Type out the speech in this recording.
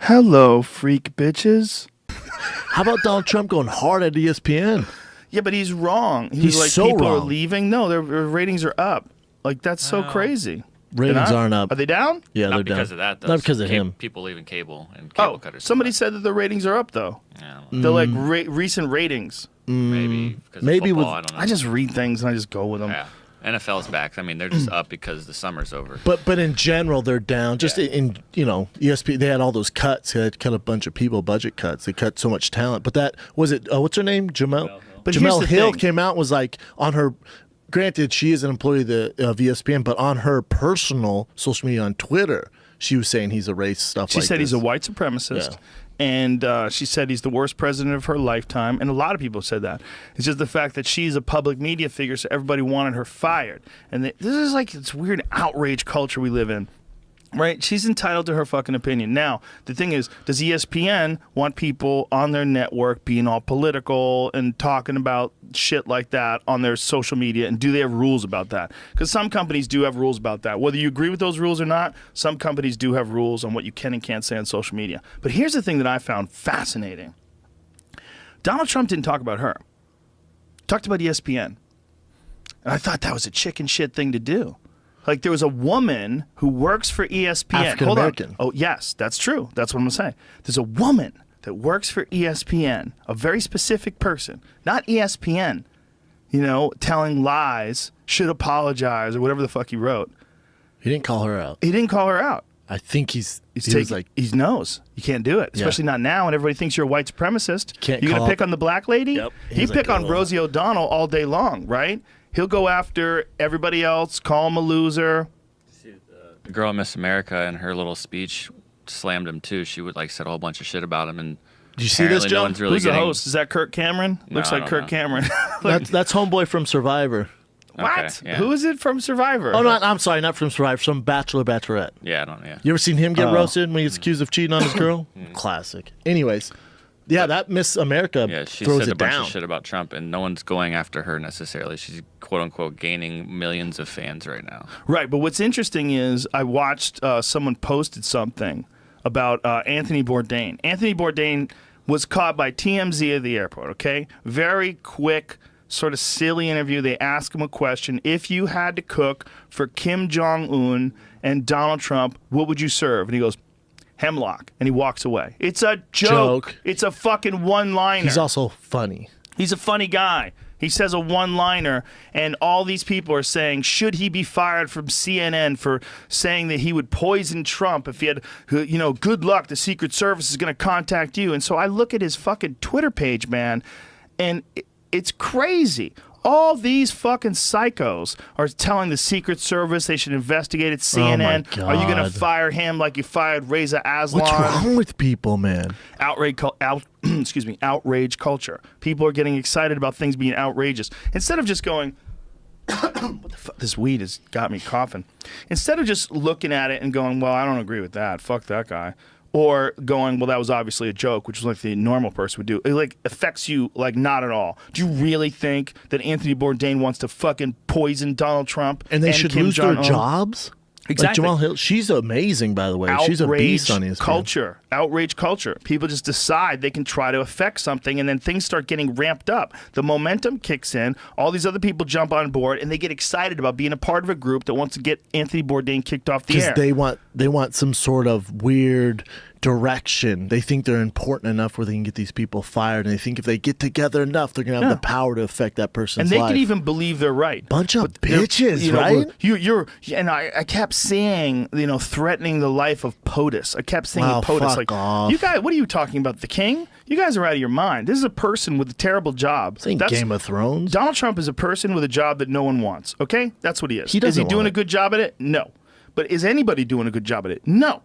Hello, freak bitches. How about Donald Trump going hard at ESPN? Yeah, but he's wrong. He's like, so people are wrong. leaving. No, their ratings are up. Like, that's so crazy. Ratings aren't up. Are they down? Yeah, Not they're down. because of that, though. Not because of him. People leaving cable and cable cutters. Somebody said that the ratings are up, though. Yeah, They're like recent ratings. maybe because Maybe of football, with- I don't know. I just read things and I just go with them. Yeah. NFL's back. I mean, they're just up because the summer's over. But in general, they're down. Just in ESPN, they had all those cuts. They had cut a bunch of people, budget cuts. They cut so much talent. But that was it. What's her name? Jemele. But here's Jemele the Hill thing. came out and was like on her. Granted, she is an employee of ESPN, but on her personal social media on Twitter, she was saying he's a racist stuff. She like said this. he's a white supremacist. Yeah. And she said he's the worst president of her lifetime. And a lot of people said that. It's just the fact that she's a public media figure, so everybody wanted her fired. And this is like this weird outrage culture we live in. Right? She's entitled to her fucking opinion. Now, the thing is, does ESPN want people on their network being all political and talking about shit like that on their social media? And do they have rules about that? Because some companies do have rules about that. Whether you agree with those rules or not, some companies do have rules on what you can and can't say on social media. But here's the thing that I found fascinating. Donald Trump didn't talk about her. He talked about ESPN. And I thought that was a chicken shit thing to do. Like, there was a woman who works for ESPN. African Hold on. American. Oh, yes, that's true. That's what I'm going to say. There's a woman that works for ESPN, a very specific person, not ESPN, telling lies, should apologize, or whatever the fuck he wrote. He didn't call her out. He didn't call her out. I think he was like, he knows you can't do it, especially not now, and everybody thinks you're a white supremacist. Can't You're gonna call- pick on the black lady. Yep. He He's pick like, on "Oh." Rosie O'Donnell all day long, right? He'll go after everybody else, call him a loser. The girl in Miss America in her little speech slammed him too. She would said a whole bunch of shit about him, and Did you see this, apparently Joe? no one's really Who's the getting. host? Is that Kirk Cameron? Looks I like don't Kirk know. Cameron. that's homeboy from Survivor. What? Okay, yeah. Who is it from Survivor? Oh, no, I'm sorry, not from Survivor. From Bachelorette. Yeah, I don't. Yeah. You ever seen him get Oh. roasted when he gets accused of cheating on his girl? Classic. Anyways, yeah, that Miss America Yeah, she throws said a it bunch down. of shit about Trump, and no one's going after her necessarily. She's quote unquote gaining millions of fans right now. Right, but what's interesting is I watched someone posted something about Anthony Bourdain. Anthony Bourdain was caught by TMZ at the airport, okay? Very quick, sort of silly interview. They ask him a question. If you had to cook for Kim Jong-un and Donald Trump, what would you serve? And he goes, hemlock. And he walks away. It's a joke. It's a fucking one-liner. He's also funny. He's a funny guy. He says a one-liner, and all these people are saying, should he be fired from CNN for saying that he would poison Trump if he had, good luck, the Secret Service is going to contact you. And so I look at his fucking Twitter page, man, and it's crazy. All these fucking psychos are telling the Secret Service they should investigate at CNN. God. Are you going to fire him like you fired Reza Aslan? What's wrong with people, man? Outrage culture. People are getting excited about things being outrageous. Instead of just going, what the fuck? This weed has got me coughing. Instead of just looking at it and going, well, I don't agree with that. Fuck that guy. Or going, well, that was obviously a joke, which is like the normal person would do. It affects you not at all. Do you really think that Anthony Bourdain wants to fucking poison Donald Trump And they should Kim lose their Jong-un? jobs? Exactly. Like Jemele Hill, she's amazing, by the way. She's a beast on ESPN. Outrage culture. People just decide they can try to affect something, and then things start getting ramped up. The momentum kicks in. All these other people jump on board, and they get excited about being a part of a group that wants to get Anthony Bourdain kicked off the air. Because they want some sort of weird direction. They think they're important enough where they can get these people fired, and they think if they get together enough, they're going to have the power to affect that person's and they life. can even believe they're right. Bunch of But they're- bitches, right? And I kept seeing, threatening the life of POTUS. I kept seeing Wow, POTUS fuck off. you guys, what are you talking about? The king? You guys are out of your mind. This is a person with a terrible job. This ain't Game of Thrones. Donald Trump is a person with a job that no one wants. Okay, that's what he is. He doesn't Is he doing want a good job at it? No. But is anybody doing a good job at it? No.